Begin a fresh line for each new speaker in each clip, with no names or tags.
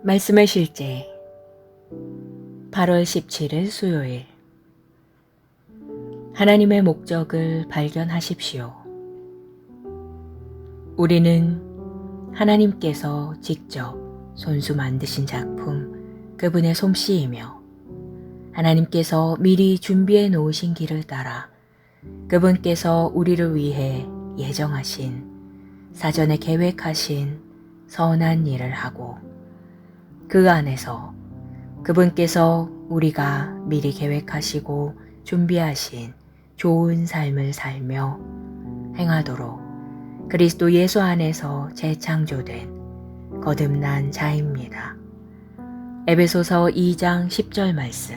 말씀의 실제 8월 17일 수요일 하나님의 목적을 발견하십시오. 우리는 하나님께서 직접 손수 만드신 작품 그분의 솜씨이며 하나님께서 미리 준비해 놓으신 길을 따라 그분께서 우리를 위해 예정하신 사전에 계획하신 선한 일을 하고 그 안에서 그분께서 우리가 미리 계획하시고 준비하신 좋은 삶을 살며 행하도록 그리스도 예수 안에서 재창조된 거듭난 자입니다. 에베소서 2장 10절 말씀.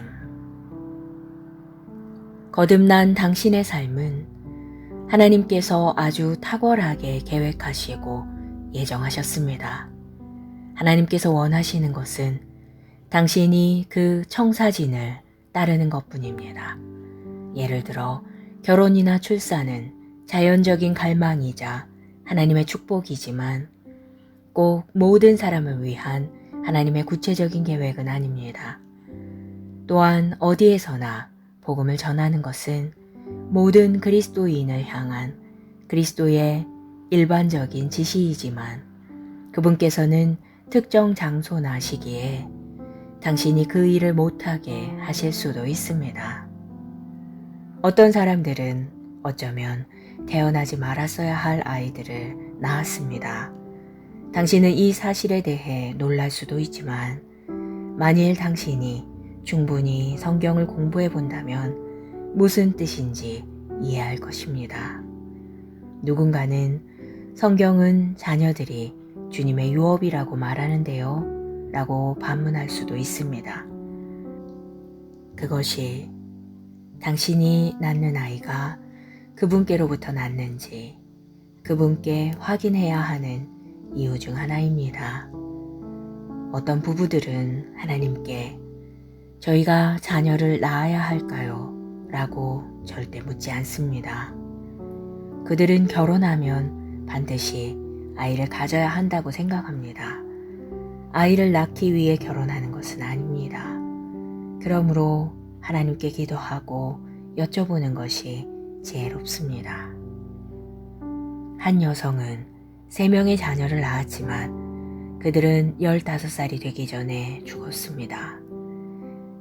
거듭난 당신의 삶은 하나님께서 아주 탁월하게 계획하시고 예정하셨습니다. 하나님께서 원하시는 것은 당신이 그 청사진을 따르는 것뿐입니다. 예를 들어 결혼이나 출산은 자연적인 갈망이자 하나님의 축복이지만 꼭 모든 사람을 위한 하나님의 구체적인 계획은 아닙니다. 또한 어디에서나 복음을 전하는 것은 모든 그리스도인을 향한 그리스도의 일반적인 지시이지만 그분께서는 특정 장소나 시기에 당신이 그 일을 못하게 하실 수도 있습니다. 어떤 사람들은 어쩌면 태어나지 말았어야 할 아이들을 낳았습니다. 당신은 이 사실에 대해 놀랄 수도 있지만 만일 당신이 충분히 성경을 공부해 본다면 무슨 뜻인지 이해할 것입니다. 누군가는 성경은 자녀들이 주님의 유업이라고 말하는데요 라고 반문할 수도 있습니다. 그것이 당신이 낳는 아이가 그분께로부터 났는지 그분께 확인해야 하는 이유 중 하나입니다. 어떤 부부들은 하나님께 저희가 자녀를 낳아야 할까요? 라고 절대 묻지 않습니다. 그들은 결혼하면 반드시 아이를 가져야 한다고 생각합니다. 아이를 낳기 위해 결혼하는 것은 아닙니다. 그러므로 하나님께 기도하고 여쭤보는 것이 지혜롭습니다. 한 여성은 3명의 자녀를 낳았지만 그들은 15살이 되기 전에 죽었습니다.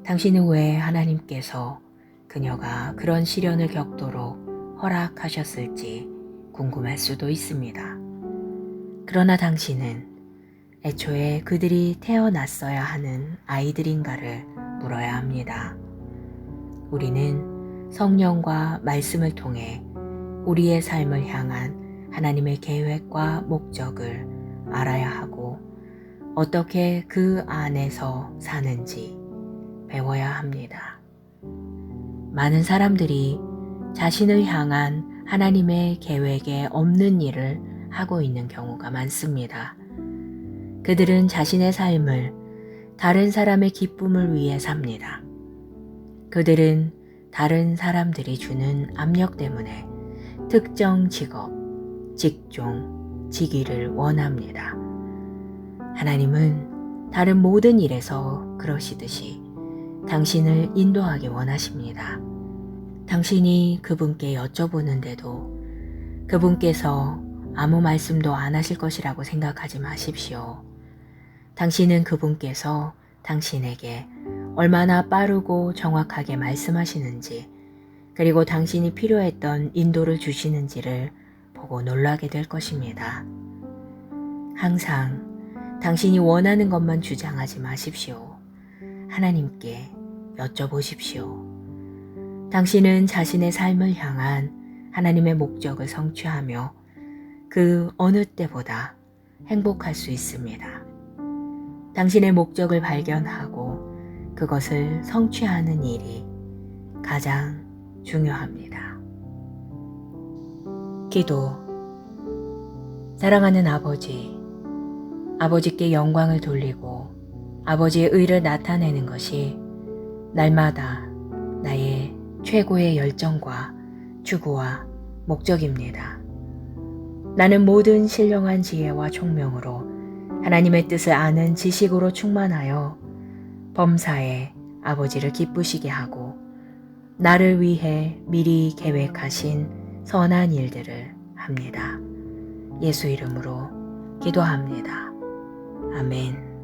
당신은 왜 하나님께서 그녀가 그런 시련을 겪도록 허락하셨을지 궁금할 수도 있습니다. 그러나 당신은 애초에 그들이 태어났어야 하는 아이들인가를 물어야 합니다. 우리는 성령과 말씀을 통해 우리의 삶을 향한 하나님의 계획과 목적을 알아야 하고 어떻게 그 안에서 사는지 배워야 합니다. 많은 사람들이 자신을 향한 하나님의 계획에 없는 일을 하고 있는 경우가 많습니다. 그들은 자신의 삶을 다른 사람의 기쁨을 위해 삽니다. 그들은 다른 사람들이 주는 압력 때문에 특정 직업, 직종, 직위를 원합니다. 하나님은 다른 모든 일에서 그러시듯이 당신을 인도하기 원하십니다. 당신이 그분께 여쭤보는데도 그분께서 아무 말씀도 안 하실 것이라고 생각하지 마십시오. 당신은 그분께서 당신에게 얼마나 빠르고 정확하게 말씀하시는지 그리고 당신이 필요했던 인도를 주시는지를 보고 놀라게 될 것입니다. 항상 당신이 원하는 것만 주장하지 마십시오. 하나님께 여쭤보십시오. 당신은 자신의 삶을 향한 하나님의 목적을 성취하며 그 어느 때보다 행복할 수 있습니다. 당신의 목적을 발견하고 그것을 성취하는 일이 가장 중요합니다. 기도. 사랑하는 아버지, 아버지께 영광을 돌리고 아버지의 의를 나타내는 것이 날마다 나의 최고의 열정과 추구와 목적입니다. 나는 모든 신령한 지혜와 총명으로 하나님의 뜻을 아는 지식으로 충만하여 범사에 아버지를 기쁘시게 하고 나를 위해 미리 계획하신 선한 일들을 합니다. 예수 이름으로 기도합니다. 아멘.